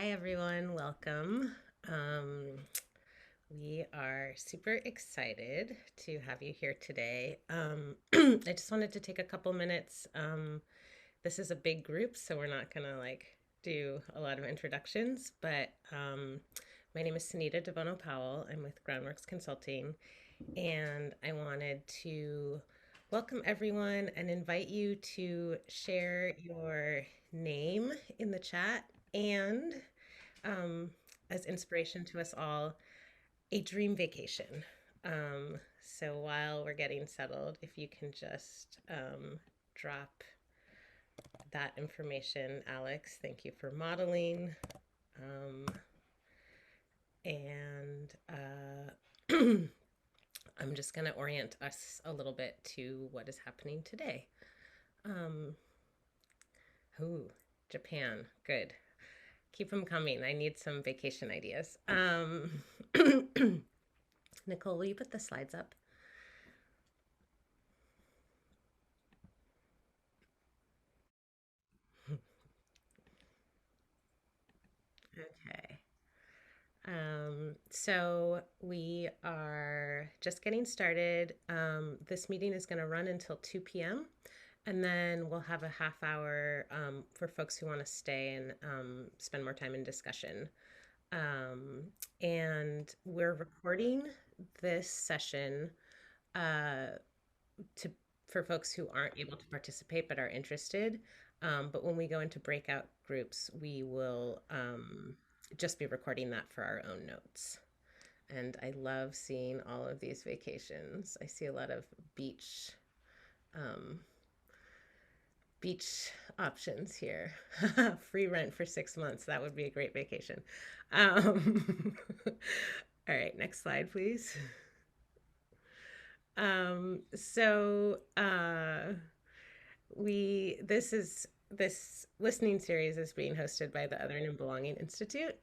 Hi, everyone. Welcome. We are super excited to have you here today. I just wanted to take a couple minutes. This is a big group, so we're not going to do a lot of introductions, but my name is Sunita Devono Powell. I'm with Groundworks Consulting, and I wanted to welcome everyone and invite you to share your name in the chat and um, as inspiration to us all, a dream vacation. So while we're getting settled, if you can just drop that information, Alex, thank you for modeling. And I'm just going to orient us a little bit to what is happening today. Ooh, Japan, good. Keep them coming. I need some vacation ideas. Nicole, will you put the slides up? Okay. So we are just getting started. This meeting is going to run until 2 p.m. And then we'll have a half hour for folks who want to stay and spend more time in discussion. And we're recording this session uh, to for folks who aren't able to participate but are interested. But when we go into breakout groups, we will just be recording that for our own notes. And I love seeing all of these vacations. I see a lot of beach um, beach options here. Free rent for 6 months. That would be a great vacation. All right, next slide, please. So this listening series is being hosted by the Othering and Belonging Institute,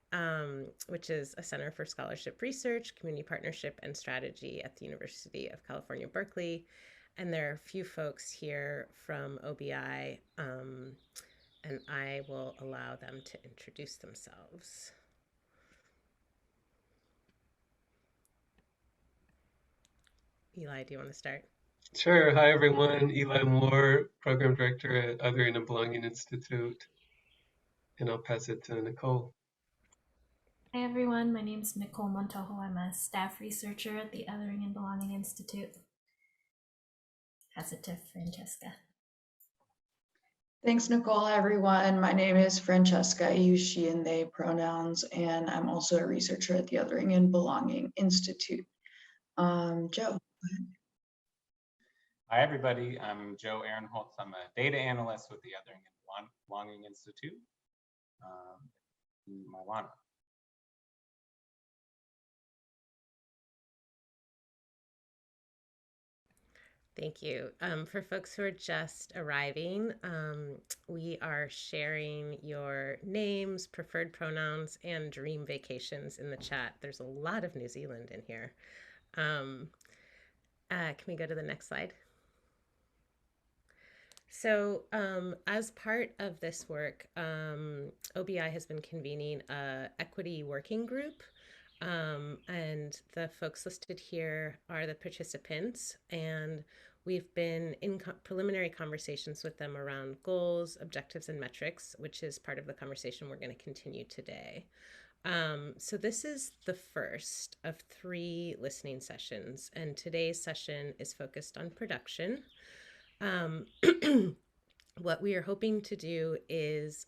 which is a center for scholarship research, community partnership, and strategy at the University of California, Berkeley. And there are a few folks here from OBI, and I will allow them to introduce themselves. Eli, do you want to start? Sure. Hi, everyone. Eli Moore, Program Director at Othering and Belonging Institute. And I'll pass it to Nicole. Hi everyone, my name is Nicole Montojo. I'm a staff researcher at the Othering and Belonging Institute. Pass it to Francesca. Thanks, Nicole. Hi, everyone. My name is Francesca. I use she and they pronouns, and I'm also a researcher at the Othering and Belonging Institute. Joe. Hi, everybody. I'm Joe Ehrenholtz. I'm a data analyst with the Othering and Belonging Institute. Milano. Thank you. For folks who are just arriving, we are sharing your names, preferred pronouns, and dream vacations in the chat. There's a lot of New Zealand in here. Can we go to the next slide? So as part of this work, OBI has been convening a equity working group. And the folks listed here are the participants, and we've been in preliminary conversations with them around goals, objectives, and metrics, which is part of the conversation we're going to continue today. So this is the first of 3 listening sessions, and today's session is focused on production. What we are hoping to do is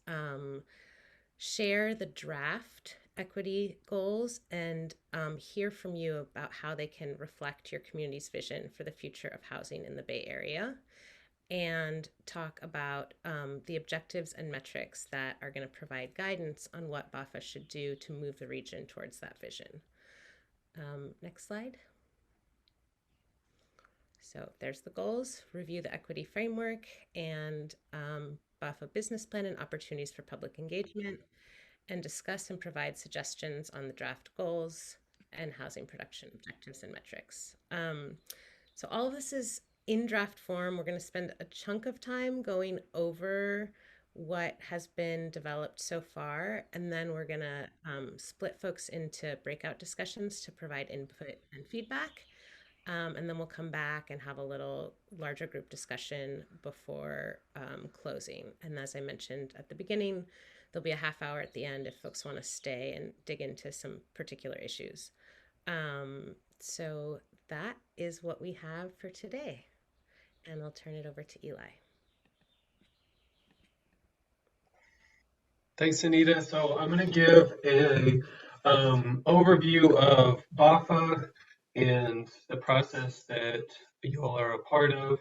share the draft equity goals and hear from you about how they can reflect your community's vision for the future of housing in the Bay Area, and talk about the objectives and metrics that are going to provide guidance on what BAHFA should do to move the region towards that vision. Next slide. So there's the goals: review the equity framework and BAHFA business plan and opportunities for public engagement, and discuss and provide suggestions on the draft goals and housing production objectives and metrics. So all of this is in draft form. We're going to spend a chunk of time going over what has been developed so far, and then we're going to split folks into breakout discussions to provide input and feedback. And then we'll come back and have a little larger group discussion before closing. And as I mentioned at the beginning, there'll be a half hour at the end if folks want to stay and dig into some particular issues. So that is what we have for today. And I'll turn it over to Eli. Thanks, Anita. So I'm going to give a overview of BAHFA and the process that you all are a part of.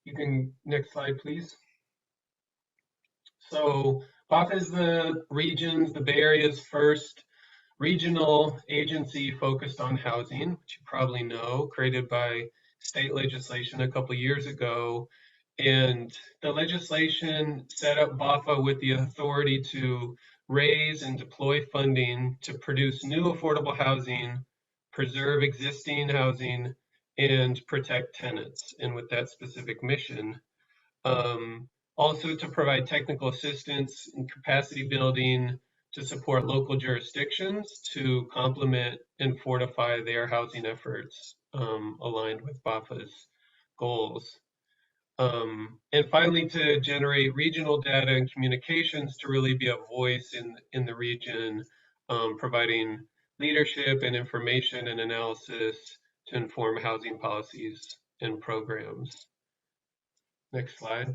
You can, next slide, please. So BAHFA is the region's, the Bay Area's first regional agency focused on housing, which you probably know, created by state legislation a couple years ago. And the legislation set up BAHFA with the authority to raise and deploy funding to produce new affordable housing, preserve existing housing, and protect tenants. And with that specific mission, also to provide technical assistance and capacity building to support local jurisdictions to complement and fortify their housing efforts aligned with BAHFA's goals. And finally, to generate regional data and communications to really be a voice in the region, providing leadership and information and analysis to inform housing policies and programs. Next slide.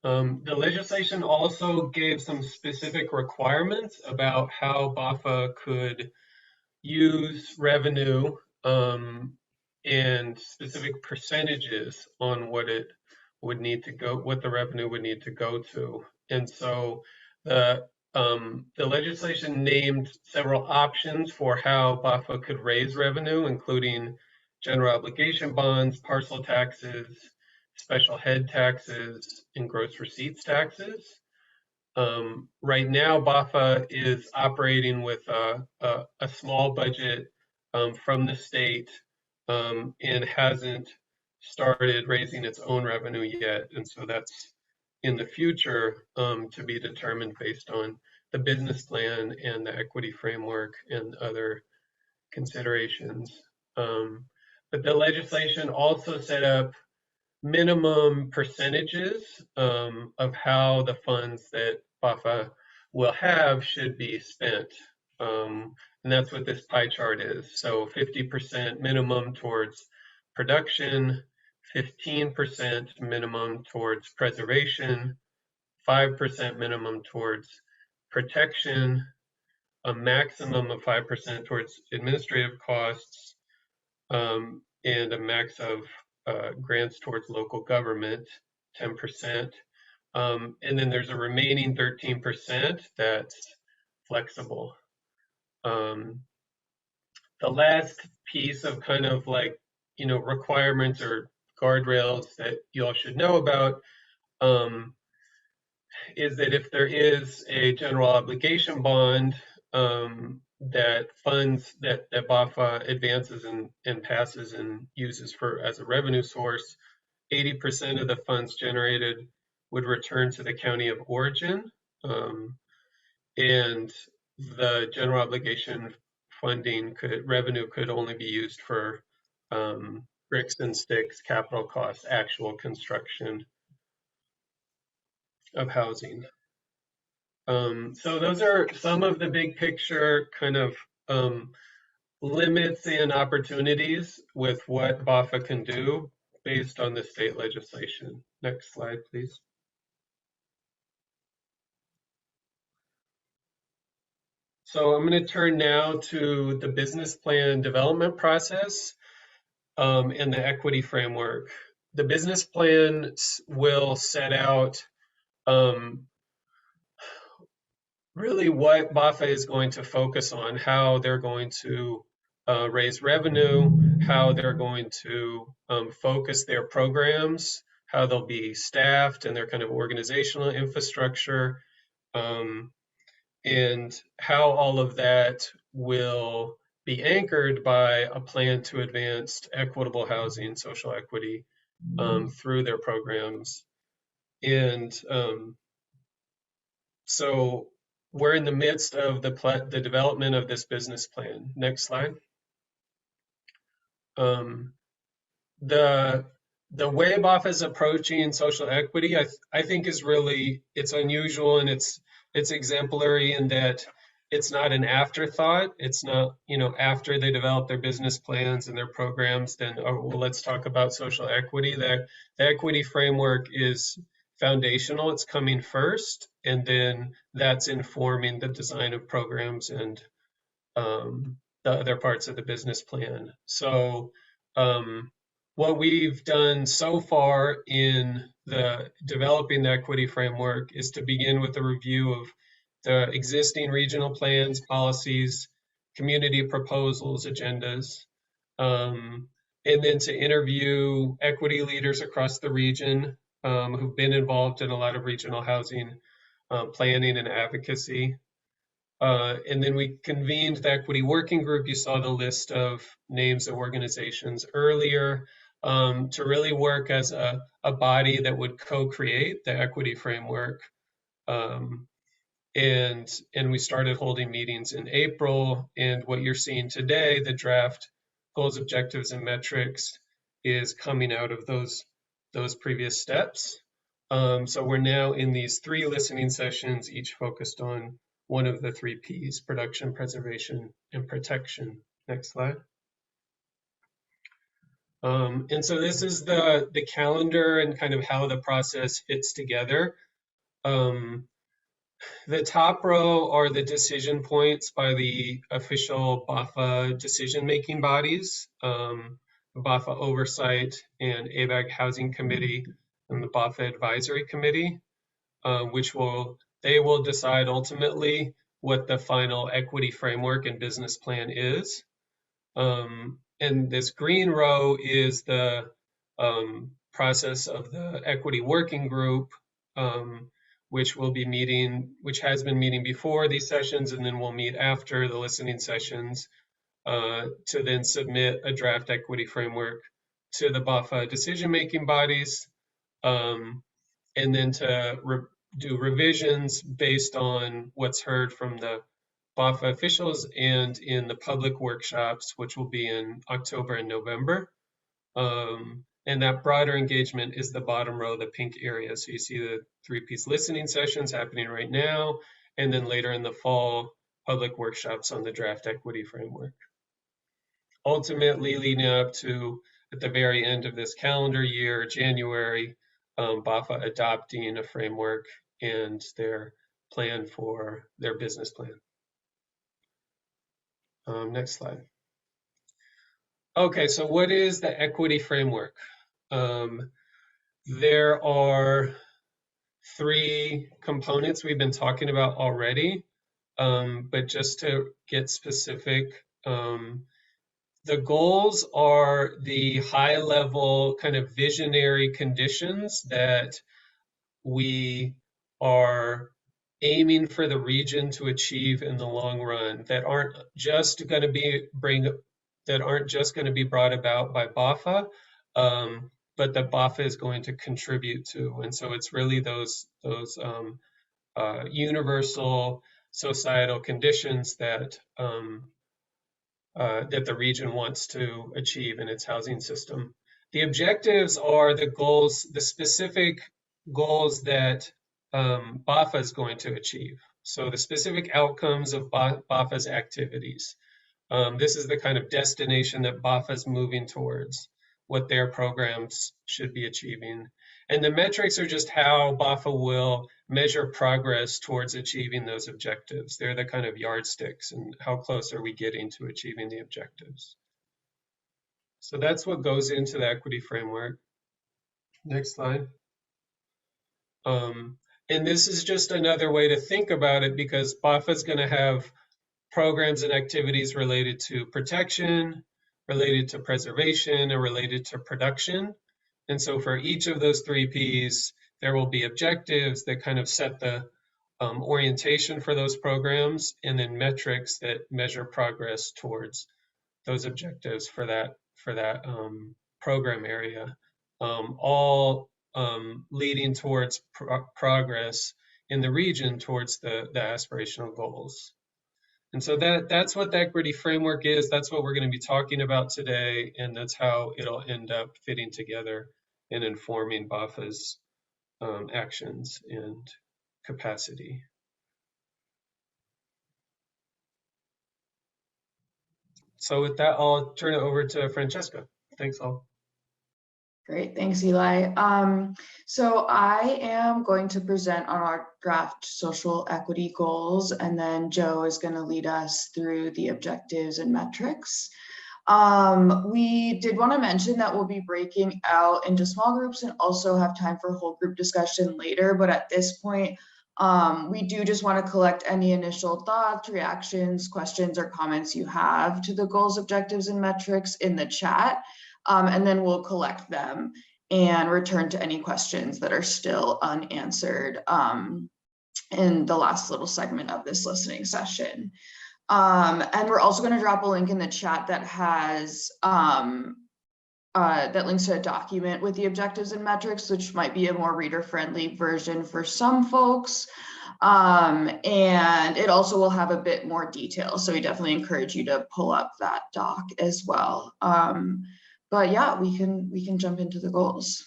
The legislation also gave some specific requirements about how BAHFA could use revenue and specific percentages on what it would need to go, what the revenue would need to go to. And so the legislation named several options for how BAHFA could raise revenue, including general obligation bonds, parcel taxes, special head taxes, and gross receipts taxes. Right now, BAHFA is operating with a small budget from the state and hasn't started raising its own revenue yet. And so that's in the future to be determined based on the business plan and the equity framework and other considerations. But the legislation also set up minimum percentages of how the funds that BAHFA will have should be spent. And that's what this pie chart is. So 50% minimum towards production, 15% minimum towards preservation, 5% minimum towards protection, a maximum of 5% towards administrative costs, and a max of grants towards local government, 10%. And then there's a remaining 13% that's flexible. The last piece of kind of like, you know, requirements or guardrails that you all should know about is that if there is a general obligation bond that funds that BAHFA advances and passes and uses for as a revenue source, 80% of the funds generated would return to the county of origin, and the general obligation funding revenue could only be used for bricks and sticks, capital costs, actual construction of housing. So those are some of the big picture kind of limits and opportunities with what BAHFA can do based on the state legislation. Next slide, please. So I'm going to turn now to the business plan development process and the equity framework. The business plan will set out really what BAHFA is going to focus on, how they're going to raise revenue, how they're going to focus their programs, how they'll be staffed and their kind of organizational infrastructure, and how all of that will be anchored by a plan to advance equitable housing, social equity, through their programs. And so we're in the midst of the development of this business plan. Next slide. The way BAHFA is approaching social equity, I think is really, it's unusual, and it's exemplary in that it's not an afterthought. It's not, after they develop their business plans and their programs, then, oh, well, let's talk about social equity. The equity framework is foundational. It's coming first, and then that's informing the design of programs and the other parts of the business plan. So what we've done so far in the developing the equity framework is to begin with a review of the existing regional plans, policies, community proposals, agendas, and then to interview equity leaders across the region who've been involved in a lot of regional housing planning and advocacy. And then we convened the equity working group. You saw the list of names of organizations earlier, to really work as a body that would co-create the equity framework. And we started holding meetings in April. And what you're seeing today, the draft goals, objectives, and metrics, is coming out of those previous steps. So we're now in these 3 listening sessions, each focused on one of the 3 Ps: production, preservation, and protection. Next slide. And so this is the calendar and kind of how the process fits together. The top row are the decision points by the official BAHFA decision-making bodies, BAHFA Oversight and ABAG Housing Committee and the BAHFA Advisory Committee, they will decide ultimately what the final equity framework and business plan is. And this green row is the process of the equity working group, which has been meeting before these sessions, and then we'll meet after the listening sessions to then submit a draft equity framework to the BAHFA decision-making bodies, and then to do revisions based on what's heard from the BAHFA officials and in the public workshops, which will be in October and November. And that broader engagement is the bottom row, the pink area. So you see the 3-piece listening sessions happening right now, and then later in the fall, public workshops on the draft equity framework. Ultimately, leading up to, at the very end of this calendar year, January, BAHFA adopting a framework and their plan for their business plan. Next slide. Okay, so what is the equity framework? There are 3 components we've been talking about already, but just to get specific, the goals are the high-level kind of visionary conditions that we are aiming for the region to achieve in the long run, that aren't just going to be brought about by BAHFA, but that BAHFA is going to contribute to. And so it's really those universal societal conditions that that the region wants to achieve in its housing system. The objectives are the goals, the specific goals that BAHFA is going to achieve. So the specific outcomes of BAHFA's activities. This is the kind of destination that BAHFA is moving towards, what their programs should be achieving. And the metrics are just how BAHFA will measure progress towards achieving those objectives. They're the kind of yardsticks, and how close are we getting to achieving the objectives. So that's what goes into the equity framework. Next slide. And this is just another way to think about it, because BAHFA is going to have programs and activities related to protection, related to preservation, and related to production. And so for each of those 3 Ps, there will be objectives that kind of set the orientation for those programs, and then metrics that measure progress towards those objectives for that program area. all leading towards progress in the region towards the aspirational goals. And so that's what the equity framework is. That's what we're going to be talking about today, and that's how it'll end up fitting together and informing BAHFA's actions and capacity. So with that, I'll turn it over to Francesca. Thanks all. Great, thanks, Eli. So I am going to present on our draft social equity goals, and then Joe is going to lead us through the objectives and metrics. We did want to mention that we'll be breaking out into small groups and also have time for whole group discussion later, but at this point, we do just want to collect any initial thoughts, reactions, questions, or comments you have to the goals, objectives, and metrics in the chat. And then we'll collect them and return to any questions that are still unanswered in the last little segment of this listening session. And we're also going to drop a link in the chat that has that links to a document with the objectives and metrics, which might be a more reader-friendly version for some folks. And it also will have a bit more detail, so we definitely encourage you to pull up that doc as well. But yeah, we can jump into the goals.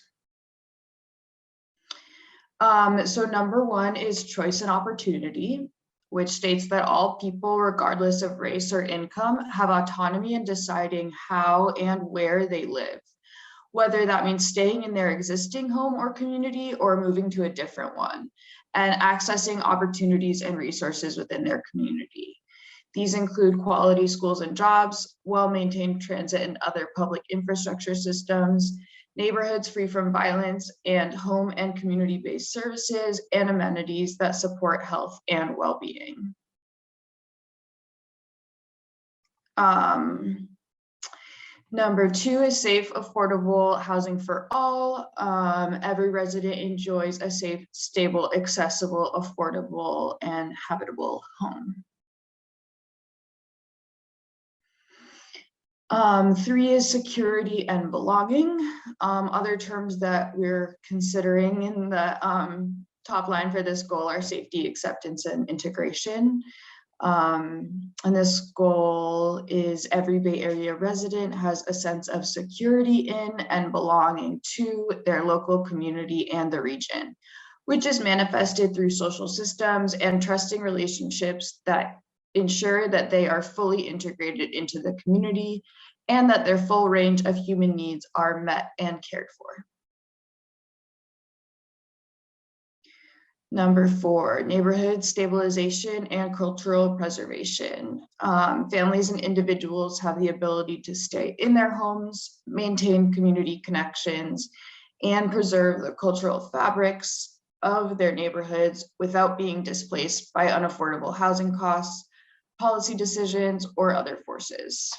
So number one is choice and opportunity, which states that all people, regardless of race or income, have autonomy in deciding how and where they live, whether that means staying in their existing home or community or moving to a different one, and accessing opportunities and resources within their community. These include quality schools and jobs, well-maintained transit and other public infrastructure systems, neighborhoods free from violence, and home and community-based services and amenities that support health and well-being. Number two is safe, affordable housing for all. Every resident enjoys a safe, stable, accessible, affordable, and habitable home. Three is security and belonging. Other terms that we're considering in the top line for this goal are safety, acceptance, and integration. And this goal is every Bay Area resident has a sense of security in and belonging to their local community and the region, which is manifested through social systems and trusting relationships that ensure that they are fully integrated into the community and that their full range of human needs are met and cared for. Number four, neighborhood stabilization and cultural preservation. Families and individuals have the ability to stay in their homes, maintain community connections, and preserve the cultural fabrics of their neighborhoods without being displaced by unaffordable housing costs, policy decisions, or other forces.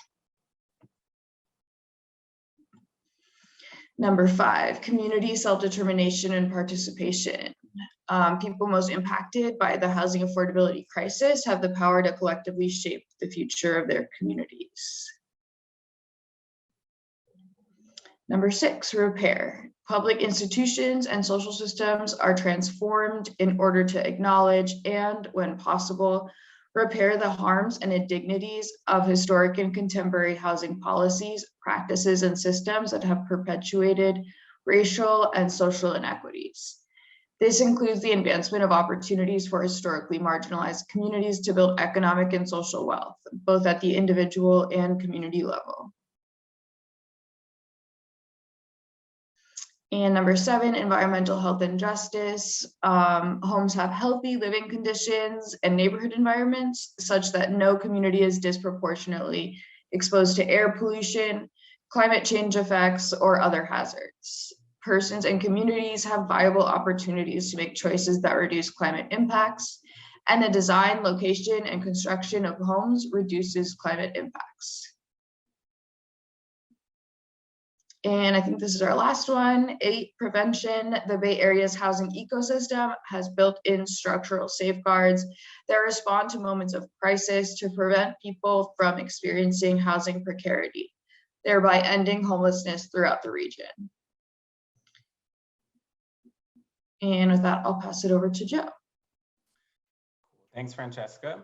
Number five, community self-determination and participation. People most impacted by the housing affordability crisis have the power to collectively shape the future of their communities. Number six, repair. Public institutions and social systems are transformed in order to acknowledge and, when possible, repair the harms and indignities of historic and contemporary housing policies, practices, and systems that have perpetuated racial and social inequities. This includes the advancement of opportunities for historically marginalized communities to build economic and social wealth, both at the individual and community level. And number seven, environmental health and justice. Homes have healthy living conditions and neighborhood environments such that no community is disproportionately exposed to air pollution, climate change effects, or other hazards. Persons and communities have viable opportunities to make choices that reduce climate impacts, and the design, location, and construction of homes reduces climate impacts. And I think this is our last one, 8, prevention. The Bay Area's housing ecosystem has built-in structural safeguards that respond to moments of crisis to prevent people from experiencing housing precarity, thereby ending homelessness throughout the region. And with that, I'll pass it over to Joe. Thanks, Francesca.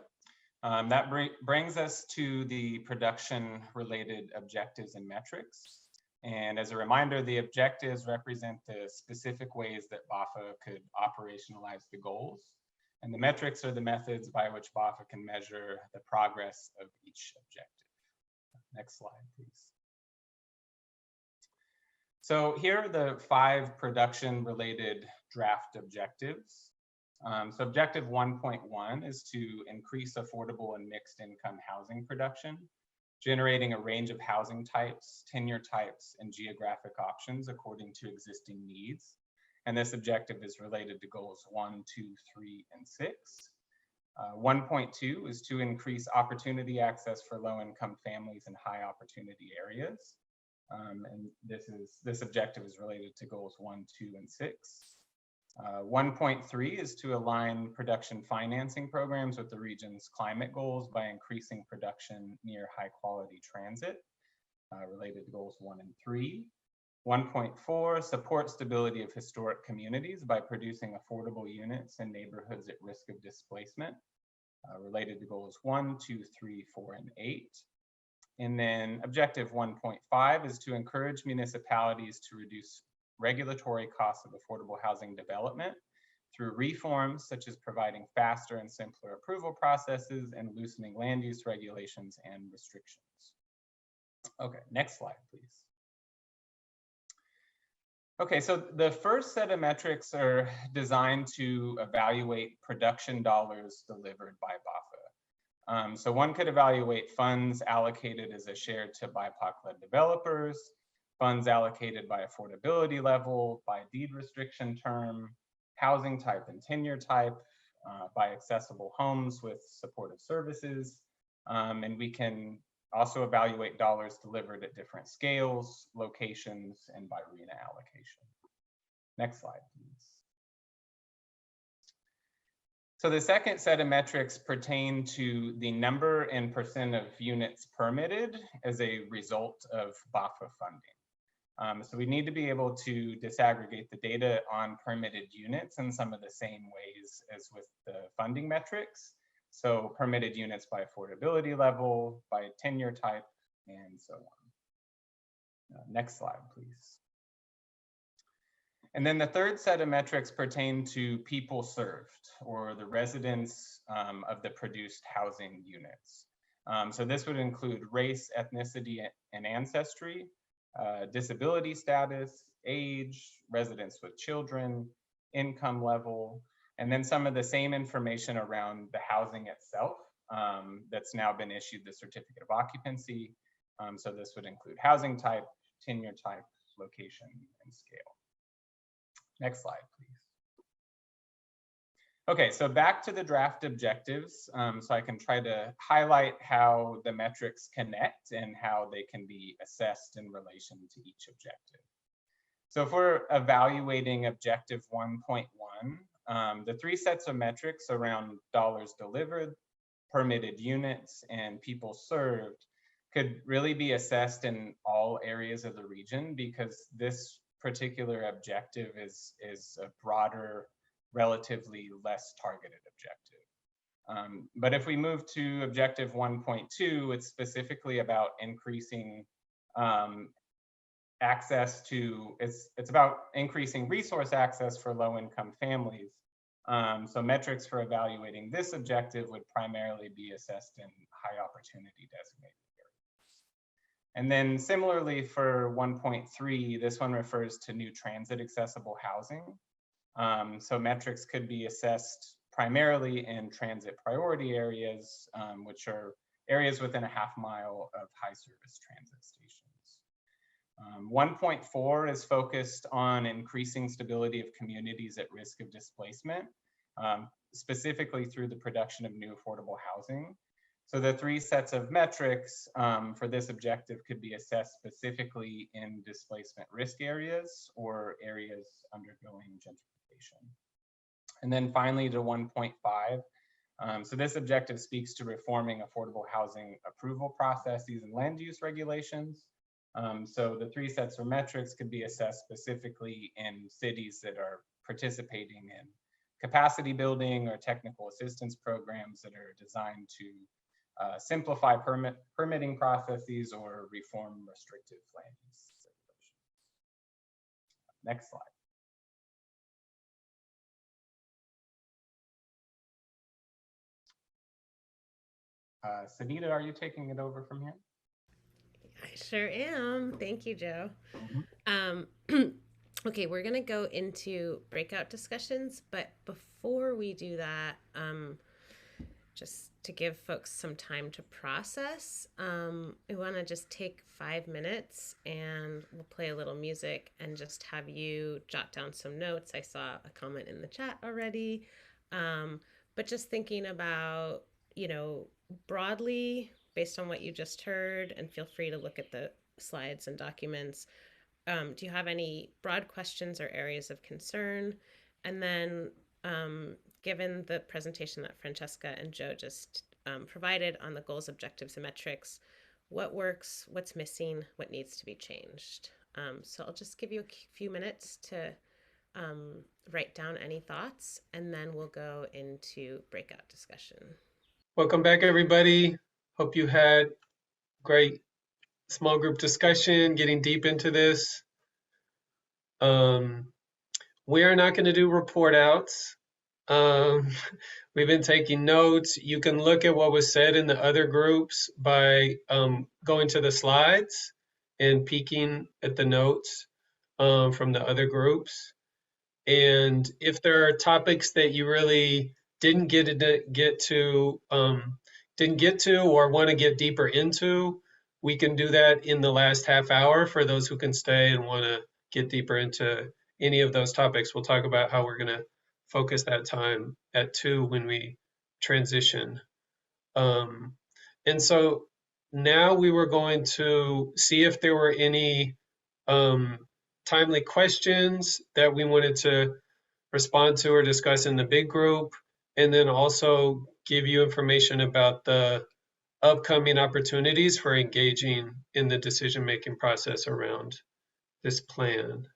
That brings us to the production-related objectives and metrics. And as a reminder, the objectives represent the specific ways that BAHFA could operationalize the goals. And the metrics are the methods by which BAHFA can measure the progress of each objective. Next slide, please. So here are the 5 production-related draft objectives. So objective 1.1 is to increase affordable and mixed income housing production, generating a range of housing types, tenure types, and geographic options according to existing needs. And this objective is related to goals 1, 2, 3, and 6. 1.2 is to increase opportunity access for low-income families in high opportunity areas. And this objective is related to goals 1, 2, and 6. 1.3 is to align production financing programs with the region's climate goals by increasing production near high quality transit, related to goals 1 and 3. 1.4, support stability of historic communities by producing affordable units in neighborhoods at risk of displacement, related to goals 1, 2, 3, 4, and 8. And then objective 1.5 is to encourage municipalities to reduce regulatory costs of affordable housing development through reforms such as providing faster and simpler approval processes and loosening land use regulations and restrictions. Okay, next slide, please. Okay, so the first set of metrics are designed to evaluate production dollars delivered by BAHFA. So one could evaluate funds allocated as a share to BIPOC-led developers, funds allocated by affordability level, by deed restriction term, housing type and tenure type, by accessible homes with supportive services. And we can also evaluate dollars delivered at different scales, locations, and by RENA allocation. Next slide, please. So the second set of metrics pertain to the number and percent of units permitted as a result of BAHFA funding. So we need to be able to disaggregate the data on permitted units in some of the same ways as with the funding metrics. So permitted units by affordability level, by tenure type, and so on. Next slide, please. And then the third set of metrics pertain to people served, or the residents of the produced housing units. So this would include race, ethnicity, and ancestry, disability status, age, residents with children, income level, and then some of the same information around the housing itself that's now been issued the certificate of occupancy. So this would include housing type, tenure type, location, and scale. Next slide, please. Okay, so back to the draft objectives, so I can try to highlight how the metrics connect and how they can be assessed in relation to each objective. So if we're evaluating objective 1.1, the 3 sets of metrics around dollars delivered, permitted units, and people served could really be assessed in all areas of the region, because this particular objective is a broader, relatively less targeted objective. But if we move to objective 1.2, it's specifically about increasing access to, it's about increasing resource access for low-income families. So metrics for evaluating this objective would primarily be assessed in high opportunity designated areas. And then similarly for 1.3, this one refers to new transit accessible housing. So metrics could be assessed primarily in transit priority areas, which are areas within a half mile of high service transit stations. 1.4 is focused on increasing stability of communities at risk of displacement, specifically through the production of new affordable housing. So the 3 sets of metrics for this objective could be assessed specifically in displacement risk areas or areas undergoing gentrification. And then finally to 1.5, so this objective speaks to reforming affordable housing approval processes and land use regulations. So the 3 sets of metrics could be assessed specifically in cities that are participating in capacity building or technical assistance programs that are designed to simplify permitting processes or reform restrictive land use regulations. Next slide. Sanita, are you taking it over from here? I sure am. Thank you, Joe. Okay, we're going to go into breakout discussions, but before we do that, just to give folks some time to process, we want to just take 5 minutes and we'll play a little music and just have you jot down some notes. I saw a comment in the chat already, but just thinking about, broadly based on what you just heard, and feel free to look at the slides and documents. Do you have any broad questions or areas of concern? And then given the presentation that Francesca and Joe just provided on the goals, objectives, and metrics, what works, what's missing, what needs to be changed? So I'll just give you a few minutes to write down any thoughts, and then we'll go into breakout discussion. Welcome back, everybody. Hope you had great small group discussion, getting deep into this. We are not going to do report outs. We've been taking notes. You can look at what was said in the other groups by going to the slides and peeking at the notes from the other groups. And if there are topics that you really didn't get to or want to get deeper into, we can do that in the last half hour for those who can stay and want to get deeper into any of those topics. We'll talk about how we're going to focus that time at 2 when we transition. And so now we were going to see if there were any timely questions that we wanted to respond to or discuss in the big group, and then also give you information about the upcoming opportunities for engaging in the decision-making process around this plan.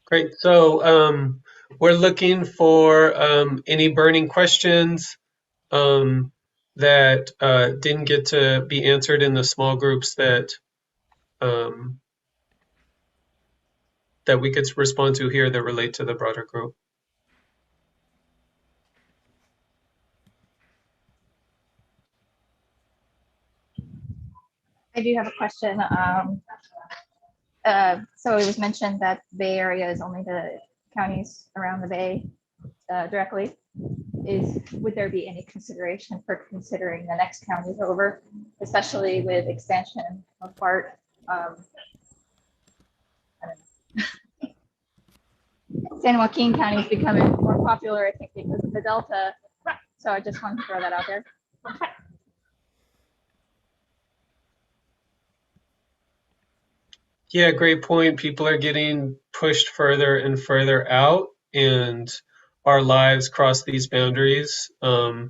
Great. So we're looking for any burning questions that didn't get to be answered in the small groups that we could respond to here that relate to the broader group. I do have a question. So it was mentioned that Bay Area is only the counties around the Bay directly. Would there be any consideration for considering the next counties over, especially with expansion of BART? San Joaquin County is becoming more popular, I think, because of the Delta. So I just wanted to throw that out there. Yeah, great point. People are getting pushed further and further out, and our lives cross these boundaries. I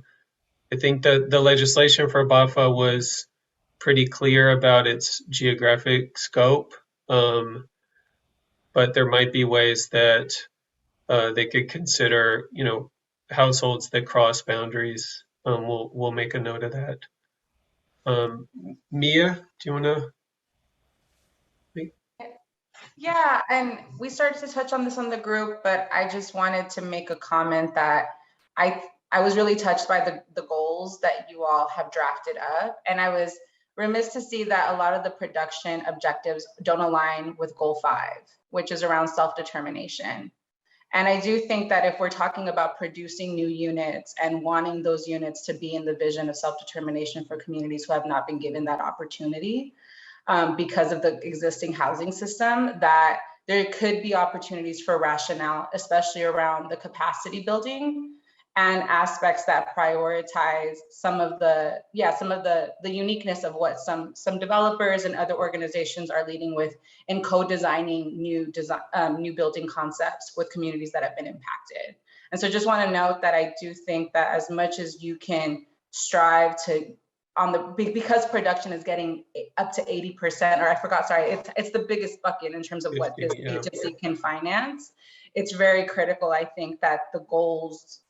think that the legislation for BAHFA was pretty clear about its geographic scope, but there might be ways that they could consider, households that cross boundaries. We'll make a note of that. Mia, do you want to? Yeah, and we started to touch on this on the group, but I just wanted to make a comment that I was really touched by the goals that you all have drafted up. And I was remiss to see that a lot of the production objectives don't align with goal 5, which is around self-determination. And I do think that if we're talking about producing new units and wanting those units to be in the vision of self-determination for communities who have not been given that opportunity, because of the existing housing system, that there could be opportunities for rationale, especially around the capacity building and aspects that prioritize some of the uniqueness of what some developers and other organizations are leading with in co-designing new building concepts with communities that have been impacted. And so just want to note that I do think that as much as you can strive to because production is getting up to 80%, or I forgot, sorry, it's the biggest bucket in terms of what this agency can finance. it's very critical, I think, that the goals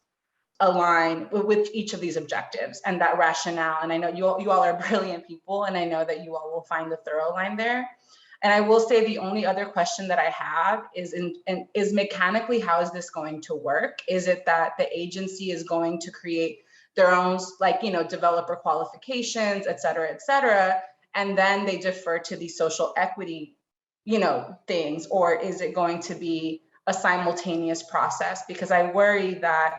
align with each of these objectives and that rationale. And I know you all are brilliant people, and I know that you all will find the thorough line there. And I will say the only other question that I have is is mechanically, how is this going to work? Is it that the agency is going to create their own, like, developer qualifications, et cetera, and then they defer to the social equity, things, or is it going to be a simultaneous process? Because I worry that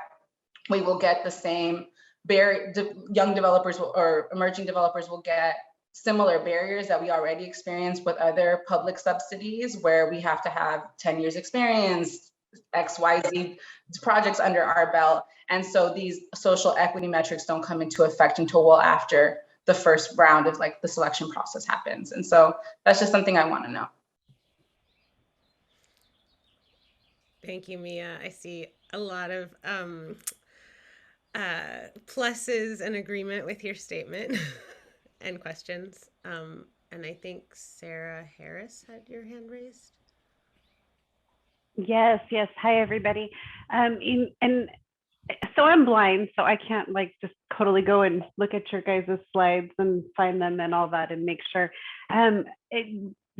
we will get the same young developers or emerging developers will get similar barriers that we already experience with other public subsidies, where we have to have 10 years experience, XYZ projects under our belt. And so these social equity metrics don't come into effect until well after the first round of like the selection process happens. And so that's just something I want to know. Thank you, Mia. I see a lot of pluses and agreement with your statement and questions. And I think Sarah Harris had your hand raised. Yes. Hi, everybody. And so I'm blind, so I can't like just totally go and look at your guys' slides and find them and all that and make sure.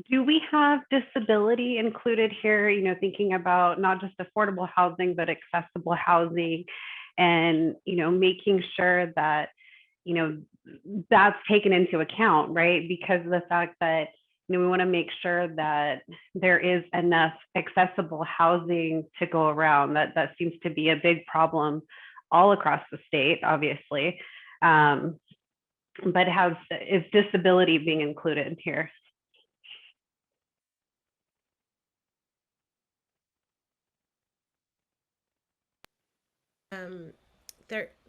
Do we have disability included here? Thinking about not just affordable housing, but accessible housing, and making sure that that's taken into account, right? Because of the fact that we want to make sure that there is enough accessible housing to go around. That seems to be a big problem all across the state, obviously. But is disability being included here?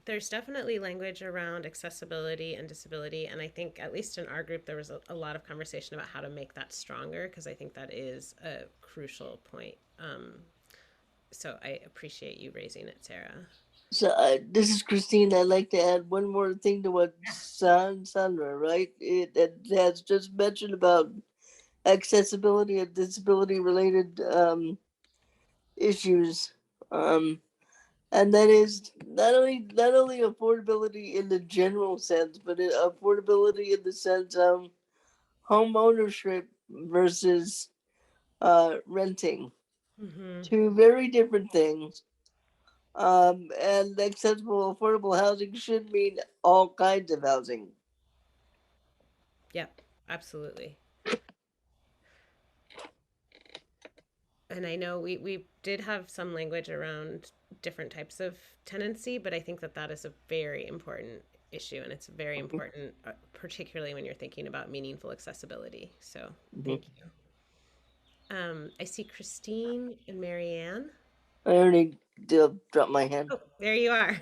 There's definitely language around accessibility and disability, and I think at least in our group there was a lot of conversation about how to make that stronger, because I think that is a crucial point. So I appreciate you raising it, Sarah. So this is Christine. I'd like to add one more thing to what Sandra, right? It has just mentioned about accessibility and disability related issues. And that is not only affordability in the general sense, but affordability in the sense of home ownership versus renting. Mm-hmm. Two very different things. And accessible, affordable housing should mean all kinds of housing. Yep, absolutely. And I know we did have some language around different types of tenancy, but I think that is a very important issue, and it's very important, particularly when you're thinking about meaningful accessibility. So thank you. I see Christine and Marianne. I already dropped my hand. Oh, there you are.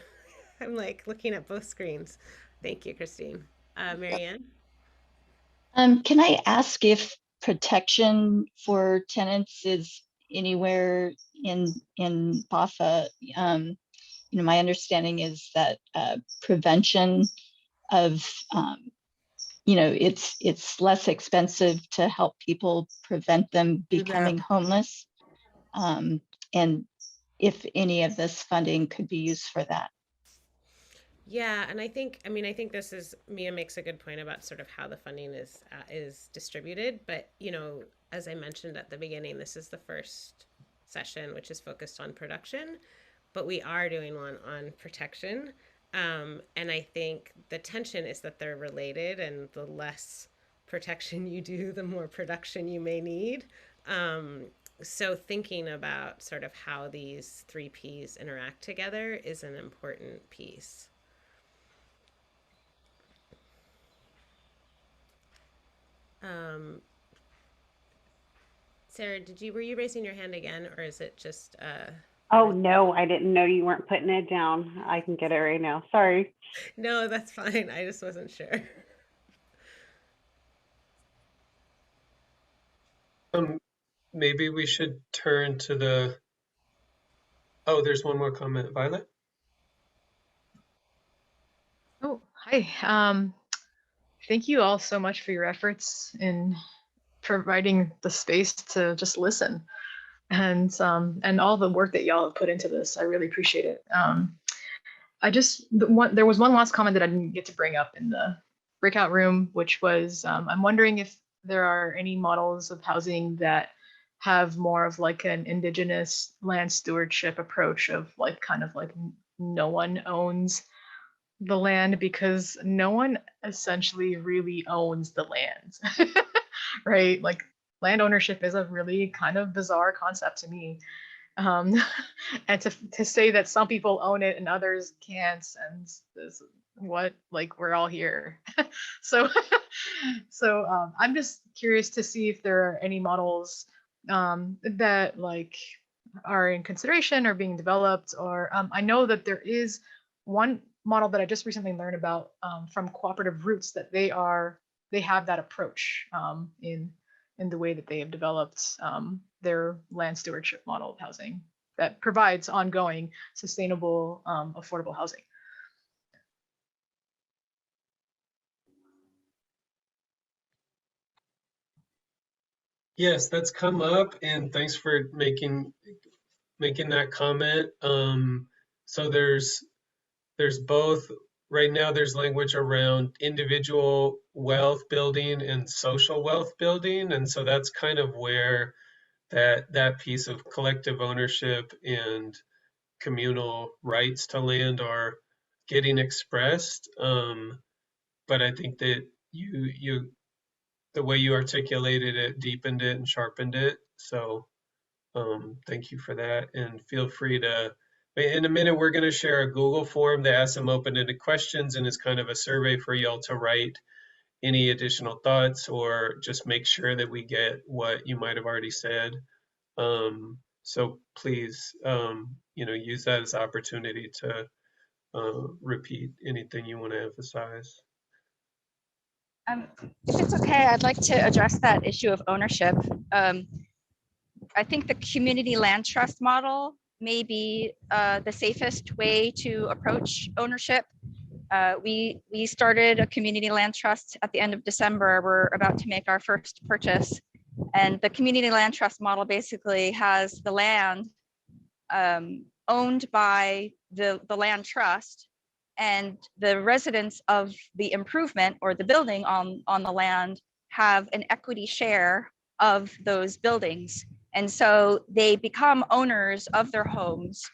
I'm like looking at both screens. Thank you, Christine. Marianne? Can I ask if protection for tenants is anywhere in BAHFA? My understanding is that prevention of, it's less expensive to help people prevent them becoming homeless. And if any of this funding could be used for that. Yeah, and I think this is, Mia makes a good point about sort of how the funding is distributed, but as I mentioned at the beginning, this is the first session which is focused on production, but we are doing one on protection, and I think the tension is that they're related, and the less protection you do, the more production you may need. So thinking about sort of how these three Ps interact together is an important piece. Sarah, were you raising your hand again, or is it just Oh no, I didn't know you weren't putting it down. I can get it right now. Sorry. No, that's fine. I just wasn't sure. Maybe we should turn to there's one more comment. Violet? Oh, hi. Thank you all so much for your efforts in providing the space to just listen. and all the work that y'all have put into this. I really appreciate it. There was one last comment that I didn't get to bring up in the breakout room, which was I'm wondering if there are any models of housing that have more of like an indigenous land stewardship approach of like kind of like no one owns the land, because no one essentially really owns the land, right? Like land ownership is a really kind of bizarre concept to me. And to say that some people own it and others can't, and this, what, like, we're all here. So I'm just curious to see if there are any models that like are in consideration or being developed, or I know that there is one model that I just recently learned about from Cooperative Roots, that they have that approach in the way that they have developed their land stewardship model of housing that provides ongoing, sustainable, affordable housing. Yes, that's come up, and thanks for making that comment. So there's both. Right now, there's language around individual wealth building and social wealth building, and so that's kind of where that piece of collective ownership and communal rights to land are getting expressed. But I think that the way you articulated it deepened it and sharpened it. So thank you for that, and feel free to. In a minute, we're going to share a Google form that asks some open-ended questions and is kind of a survey for y'all to write any additional thoughts or just make sure that we get what you might have already said. So please, use that as an opportunity to repeat anything you want to emphasize. If it's okay, I'd like to address that issue of ownership. I think the community land trust model may be the safest way to approach ownership. We started a community land trust at the end of December. We're about to make our first purchase. And the community land trust model basically has the land owned by the land trust, and the residents of the improvement or the building on the land have an equity share of those buildings. And so they become owners of their homes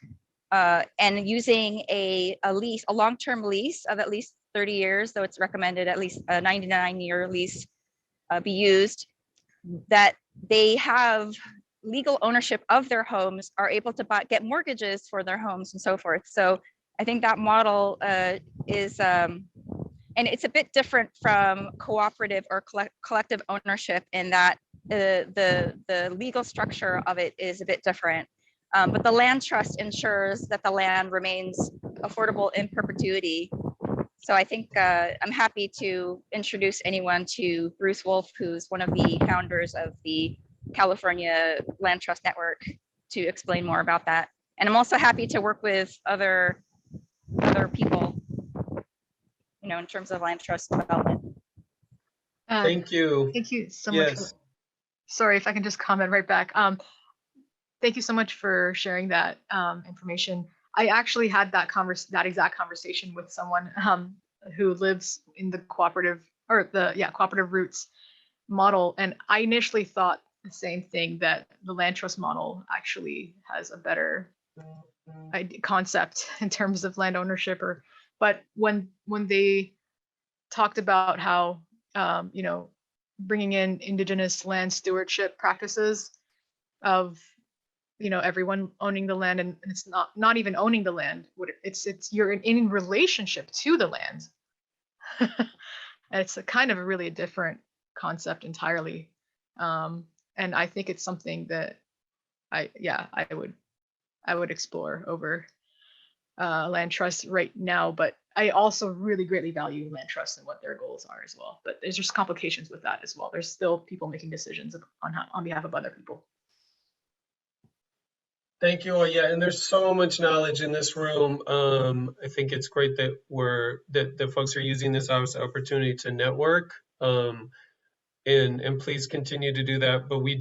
and using a lease, a long-term lease of at least 30 years, though it's recommended at least a 99-year lease be used, that they have legal ownership of their homes, are able to get mortgages for their homes and so forth. So I think that model is, and it's a bit different from cooperative or collective ownership in that the legal structure of it is a bit different. But the land trust ensures that the land remains affordable in perpetuity. So I think I'm happy to introduce anyone to Bruce Wolf, who's one of the founders of the California Land Trust Network, to explain more about that. And I'm also happy to work with other people, in terms of land trust development. Thank you. Thank you so much. Yes. Sorry if I can just comment right back. Thank you so much for sharing that information. I actually had that exact conversation with someone who lives in the cooperative roots model, and I initially thought the same thing, that the land trust model actually has a better concept in terms of land ownership. But when they talked about how bringing in indigenous land stewardship practices of everyone owning the land, and it's not even owning the land, it's you're in relationship to the land. And it's a kind of really different concept entirely, and I think it's something that I would explore over land trusts right now. But I also really greatly value land trusts and what their goals are as well. But there's just complications with that as well. There's still people making decisions on behalf of other people. Thank you all. Yeah, and there's so much knowledge in this room. I think it's great that the folks are using this as an opportunity to network. And please continue to do that. But we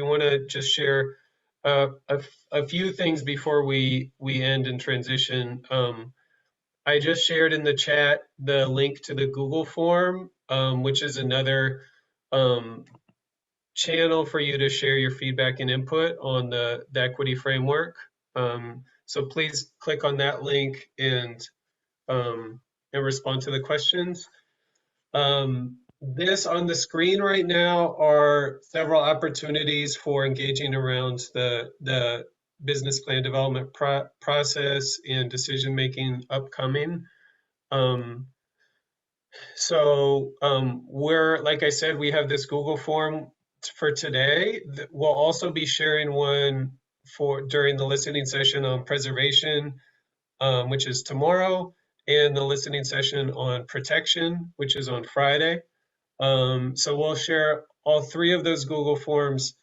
want to just share a few things before we end and transition. I just shared in the chat the link to the Google form, which is another channel for you to share your feedback and input on the equity framework. So please click on that link and respond to the questions. This on the screen right now are several opportunities for engaging around the business plan development process and decision making upcoming. We're, like I said, we have this Google form for today. We'll also be sharing one for during the listening session on preservation, which is tomorrow, and the listening session on protection, which is on Friday. So we'll share all three of those Google forms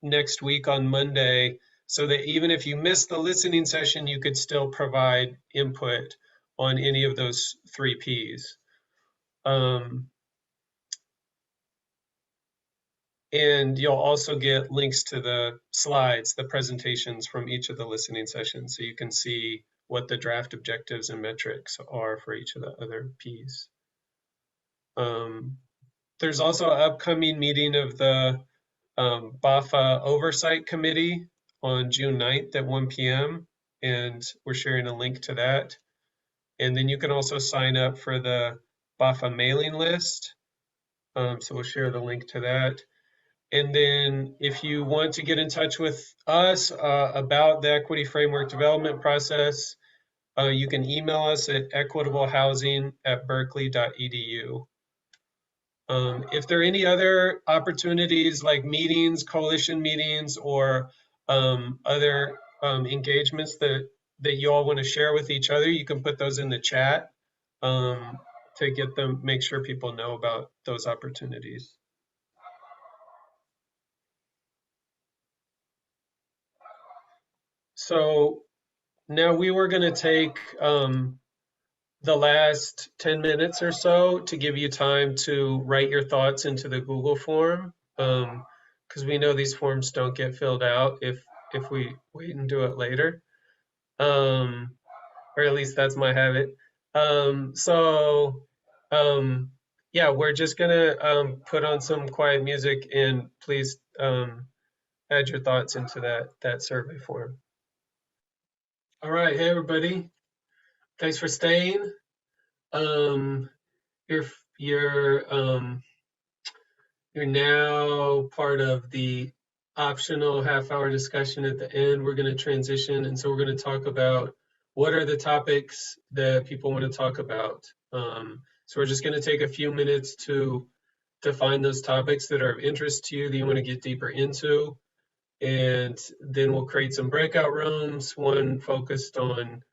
next week on Monday, so that even if you missed the listening session, you could still provide input on any of those three Ps. And you'll also get links to the slides, the presentations from each of the listening sessions, so you can see what the draft objectives and metrics are for each of the other Ps. There's also an upcoming meeting of the BAHFA Oversight Committee on June 9th at 1 p.m. and we're sharing a link to that. And then you can also sign up for the BAHFA mailing list. So we'll share the link to that. And then if you want to get in touch with us about the equity framework development process, you can email us at equitablehousing@berkeley.edu. If there are any other opportunities like meetings, coalition meetings, or other engagements that you all want to share with each other, you can put those in the chat to get them, make sure people know about those opportunities. So now we were going to take the last 10 minutes or so to give you time to write your thoughts into the Google form, because we know these forms don't get filled out if we wait and do it later, or at least that's my habit. Yeah, we're just gonna put on some quiet music, and please add your thoughts into that survey form. All right, hey everybody, thanks for staying. You're now part of the optional half-hour discussion at the end. We're going to transition, and so we're going to talk about what are the topics that people want to talk about. So we're just going to take a few minutes to define those topics that are of interest to you, that you want to get deeper into, and then we'll create some breakout rooms, one focused on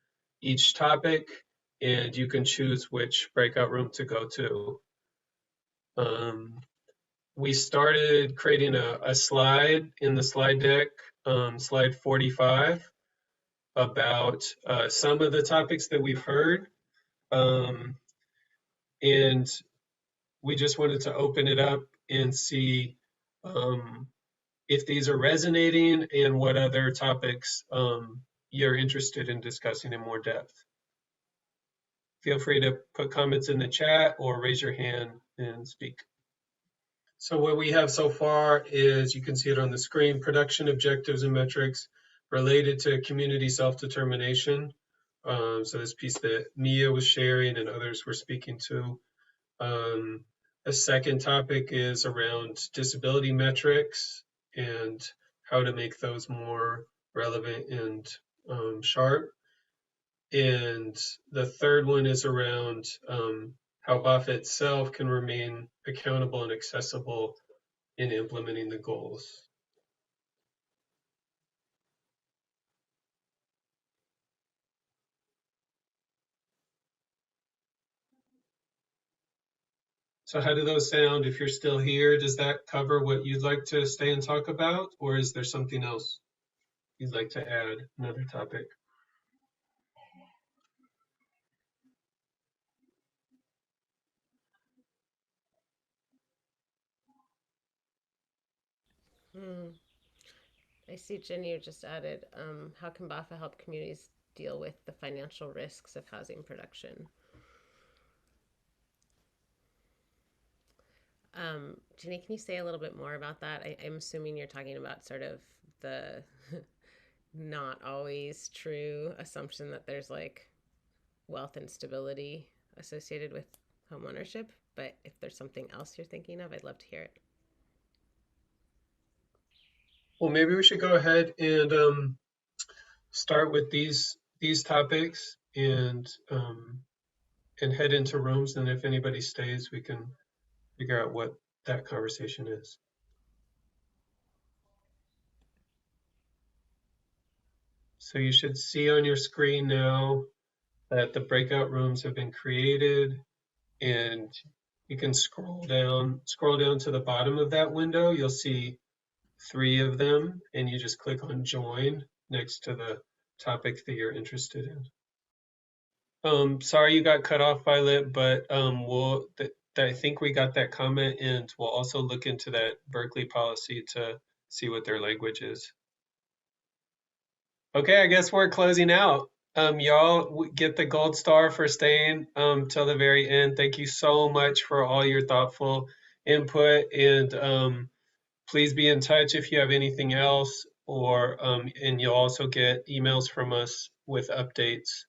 each topic, and you can choose which breakout room to go to. We started creating a slide in the slide deck, slide 45, about some of the topics that we've heard. And we just wanted to open it up and see if these are resonating and what other topics you're interested in discussing in more depth. Feel free to put comments in the chat or raise your hand and speak. So what we have so far is, you can see it on the screen, production objectives and metrics related to community self-determination. So this piece that Mia was sharing and others were speaking to. A second topic is around disability metrics and how to make those more relevant and sharp. And the third one is around how BAHFA itself can remain accountable and accessible in implementing the goals. So how do those sound? If you're still here, does that cover what you'd like to stay and talk about? Or is there something else you'd like to add, another topic? I see Jen, you just added, how can BAHFA help communities deal with the financial risks of housing production? Jenny, can you say a little bit more about that? I'm assuming you're talking about sort of the not always true assumption that there's like wealth and stability associated with home ownership, but if there's something else you're thinking of, I'd love to hear it. Well, maybe we should go ahead and start with these topics and head into rooms. And if anybody stays, we can figure out what that conversation is. So you should see on your screen now that the breakout rooms have been created, and you can scroll down to the bottom of that window. You'll see 3 of them, and you just click on join next to the topic that you're interested in. Sorry you got cut off, Violet, but I think we got that comment, and we'll also look into that Berkeley policy to see what their language is. Okay, I guess we're closing out. Y'all get the gold star for staying till the very end. Thank you so much for all your thoughtful input, and please be in touch if you have anything else, or and you'll also get emails from us with updates